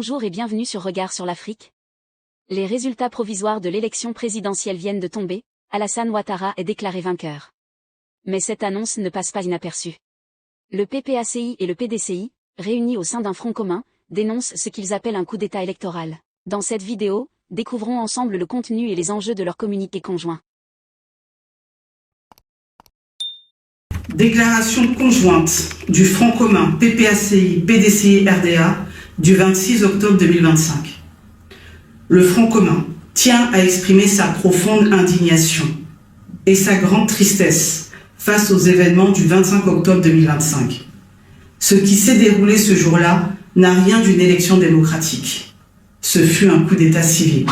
Bonjour et bienvenue sur Regard sur l'Afrique. Les résultats provisoires de l'élection présidentielle viennent de tomber, Alassane Ouattara est déclaré vainqueur. Mais cette annonce ne passe pas inaperçue. Le PPACI et le PDCI, réunis au sein d'un front commun, dénoncent ce qu'ils appellent un coup d'État électoral. Dans cette vidéo, découvrons ensemble le contenu et les enjeux de leur communiqué conjoint. Déclaration conjointe du Front commun PPACI, PDCI, RDA du 26 octobre 2025. Le Front commun tient à exprimer sa profonde indignation et sa grande tristesse face aux événements du 25 octobre 2025. Ce qui s'est déroulé ce jour-là n'a rien d'une élection démocratique. Ce fut un coup d'État civil.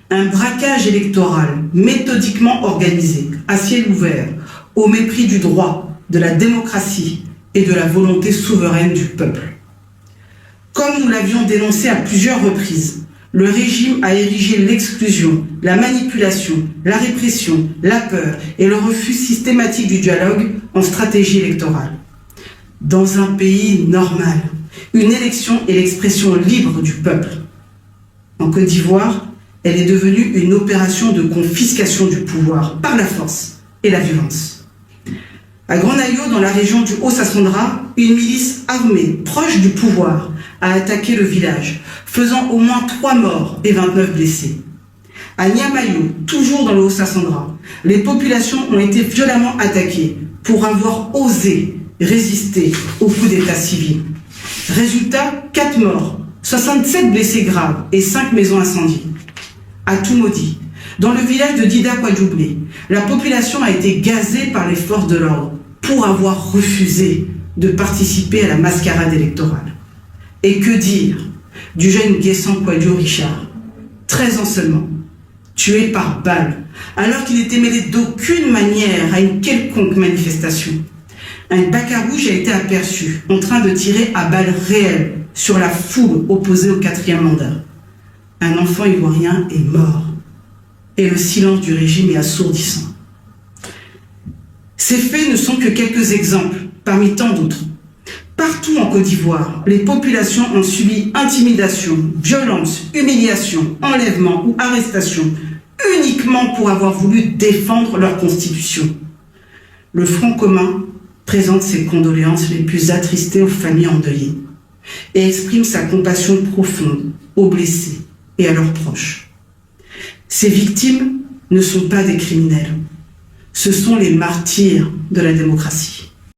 Un braquage électoral méthodiquement organisé, à ciel ouvert, au mépris du droit, de la démocratie et de la volonté souveraine du peuple. Comme nous l'avions dénoncé à plusieurs reprises, le régime a érigé l'exclusion, la manipulation, la répression, la peur et le refus systématique du dialogue en stratégie électorale. Dans un pays normal, une élection est l'expression libre du peuple. En Côte d'Ivoire, elle est devenue une opération de confiscation du pouvoir par la force et la violence. À Grand-Nayo, dans la région du Haut-Sassandra, une milice armée proche du pouvoir a attaqué le village, faisant au moins 3 morts et 29 blessés. À Niamayo, toujours dans le Haut-Sassandra, les populations ont été violemment attaquées pour avoir osé résister au coup d'État civil. Résultat, 4 morts, 67 blessés graves et 5 maisons incendiées. À Toumaudi, dans le village de Dida Kwadjoublé, la population a été gazée par les forces de l'ordre pour avoir refusé de participer à la mascarade électorale. Et que dire du jeune Guessant Kwadjo Richard, 13 ans seulement, tué par balle, alors qu'il n'était mêlé d'aucune manière à une quelconque manifestation. Un Bakarouge a été aperçu en train de tirer à balles réelles sur la foule opposée au 4e mandat. Un enfant ivoirien est mort. Et le silence du régime est assourdissant. Ces faits ne sont que quelques exemples, parmi tant d'autres. Partout en Côte d'Ivoire, les populations ont subi intimidation, violence, humiliation, enlèvement ou arrestation, uniquement pour avoir voulu défendre leur constitution. Le Front commun présente ses condoléances les plus attristées aux familles endeuillées et exprime sa compassion profonde aux blessés et à leurs proches. Ces victimes ne sont pas des criminels, ce sont les martyrs de la démocratie.